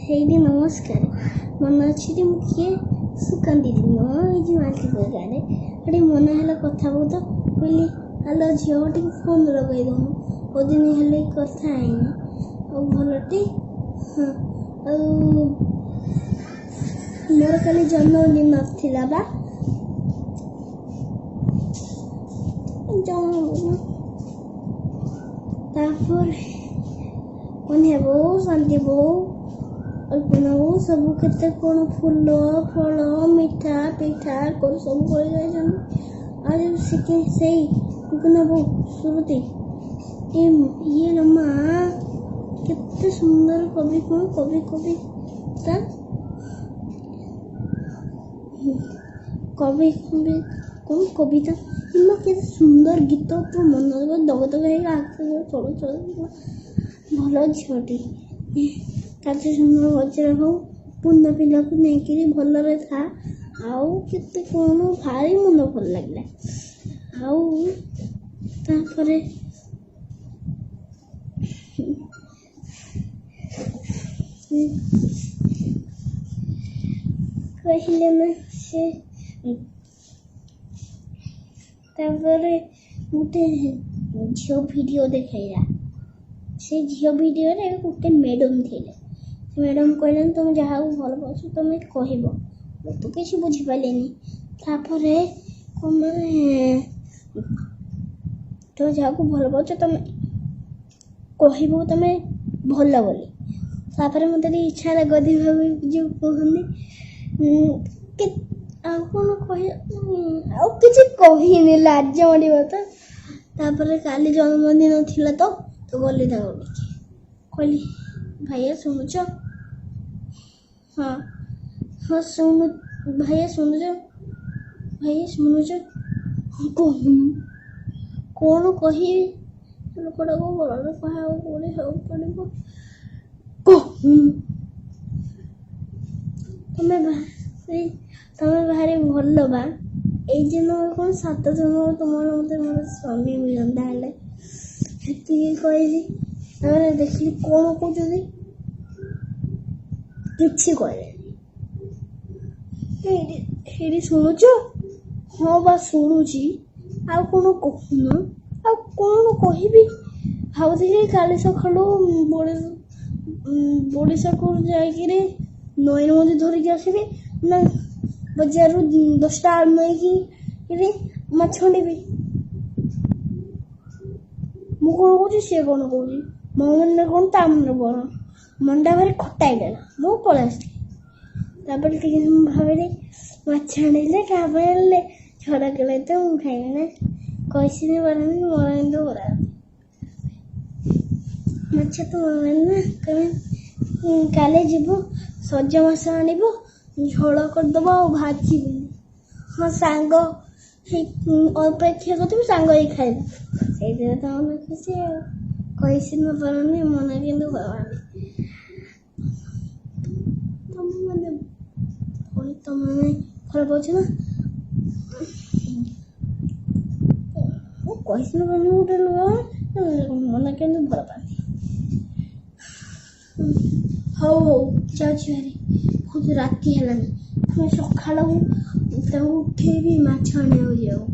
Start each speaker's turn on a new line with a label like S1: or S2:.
S1: ହେଇଟି ନମସ୍କାର। ମନେ ଅଛି ମୁଁ କିଏ ସୁକାନ୍ତି ଦିନ ଏଇ ଯେଉଁ ଆସିବ ଗାଁରେ ସେଠି ମନେ ହେଲା କଥା ବହୁତ କହିଲି ହ୍ୟାଲୋ ଝିଅ ଟିକେ ଫୋନ୍ ଲଗାଇଦେବୁ ବହୁତ ଦିନ ହେଲେ କଥା ହେଇନି ଆଉ ଭଲଟି ହଁ ଆଉ ମୋର କାଲି ଜନ୍ମଦିନ ଥିଲା ବା ଜନ୍ମଦିନ ତାପରେ କନ୍ୟା ବୋଉ ଶାନ୍ତି ବୋଉ ଅଳ୍ପନା ବୋଉ ସବୁ କେତେ କ'ଣ ଫୁଲ ଫଳ ମିଠା ପିଠା କରି ସବୁ କରି ଯାଇଛନ୍ତି ଆଉ ସେଇ କନ୍ୟା ବୋଉ ଶ୍ରୁତି ଇଏ ମା କେତେ ସୁନ୍ଦର କବିତା କବିତା କିମ୍ବା କେତେ ସୁନ୍ଦର ଗୀତ ତୋ ମନ ଦଗଦଗ ହେଇ ଆଖି ଚଳୁ ଭଲ ଝିଅଟି କାର୍ଯ୍ୟ ସୁନ୍ଦର ବଜାର ହଉ ପୂର୍ଣ୍ଣ ପିଲାକୁ ନେଇକିରି ଭଲରେ ଥା ଆଉ କେତେ କ'ଣ ଭାରି ମନ ଭଲ ଲାଗିଲା ଆଉ ତାପରେ କହିଲେ ନା ସେ ତାପରେ ଗୋଟେ ଝିଅ ଭିଡ଼ିଓ ଦେଖାଇଲା ସେ ଝିଅ ଭିଡ଼ିଓରେ ଗୋଟେ ମ୍ୟାଡ଼ାମ୍ ଥିଲେ ସେ ମ୍ୟାଡ଼ାମ୍ କହିଲେ ତୁମେ ଯାହାକୁ ଭଲ ପାଉଛ ତୁମେ କହିବ ମୁଁ ତ କିଛି ବୁଝିପାରିଲିନି ତାପରେ ତୁମେ ଯାହାକୁ ଭଲ ପାଉଛ ତୁମେ କହିବ ତୁମେ ଭଲ ବୋଲି ତାପରେ ମୋତେ ଟିକେ ଇଚ୍ଛା ହେଲା ଗଦି ଭାବି ଯେଉଁ କୁହନ୍ତି ଆଉ କ'ଣ ଆଉ କିଛି କହିନି ଲାଜ ମାଡ଼ିବ ତ ତାପରେ କାଲି ଜନ୍ମଦିନ ଥିଲା ତ ଗଲି ତାକୁ ଦେଖି କହିଲି ଭାଇଆ ଶୁଣୁଛ ହଁ ଶୁଣୁ ଭାଇଆ ଶୁଣୁଛ କ'ଣ କହିବି ଲୋକଟାକୁ ଭଲରେ କହିବାକୁ ପଡ଼ିବ ତମେ ଭାରି ଭଲ ବା ଏଇ ଜନ୍ମ କ'ଣ 7 ଜନ୍ମ ତୁମର ମୋତେ ମୋର ସ୍ୱାମୀ ମିଳନ୍ତା ହେଲେ ସେତିକି କହିଲି ତାପରେ ଦେଖିଲି କ'ଣ କହୁଛନ୍ତି କିଛି କହିଲେନି ହେଇଠି ଶୁଣୁଛ ହଁ ବା ଶୁଣୁଛି ଆଉ କ'ଣ କହୁନ ଆଉ କ'ଣ କହିବି ଭାବୁଥିଲି କାଲି ସକାଳୁ ବଡ଼ିଶାକୁ ଯାଇକିରି ନଈରେ ମଧ୍ୟ ଧରିକି ଆସିବି ନା ବଜାରରୁ 10ଟା ଆଳୁ ନେଇକି ମାଛ ଆଣିବି ମୁଁ କ'ଣ କହୁଛି ସିଏ କ'ଣ କହୁଛି ମୋ ମନରେ କ'ଣ ତା ମନରେ କ'ଣ ମନଟା ଭାରି ଖଟା ହେଇଗଲା ମୁଁ ପଳେଇ ଆସିଲି ତାପରେ ଟିକେ ମୁଁ ଭାବିଲି ମାଛ ଆଣିଲେ କାହା ପାଇଁ ଆଣିଲେ ଛଡ଼ା କଲେ ତ ମୁଁ ଖାଇବି ନା କହିସିନି ପାରନି ମୋର କିନ୍ତୁ ବରା ମାଛ ତ ନା କାଲି ଯିବୁ ସଜ ମାଛ ଆଣିବ ଝୋଳ କରିଦେବ ଆଉ ଭାଜିବିନି ହଁ ସାଙ୍ଗ ଅପେକ୍ଷା କରିଥିବୁ ସାଙ୍ଗ ହେଇ ଖାଇବା ସେଇଥିରେ ତ ମନେ ଖୁସି ଆଉ କହିସିନି ପାରୁନି ମନେ କିନ୍ତୁ ଭଗବାନ ତମେ ଭଲ ପାଉଛ ନା ମୁଁ କହିସିନି ପାରୁନି ଗୋଟେ ମନେ କିନ୍ତୁ ଭଲ ପାଆନ୍ତି ହଉ ଯାଉଛି ଭାରି ବହୁତ ରାତି ହେଲାଣି ପୁଣି ସକାଳକୁ ତାକୁ ଉଠେଇବି ମାଛ ଆଣିବାକୁ ଯିବାକୁ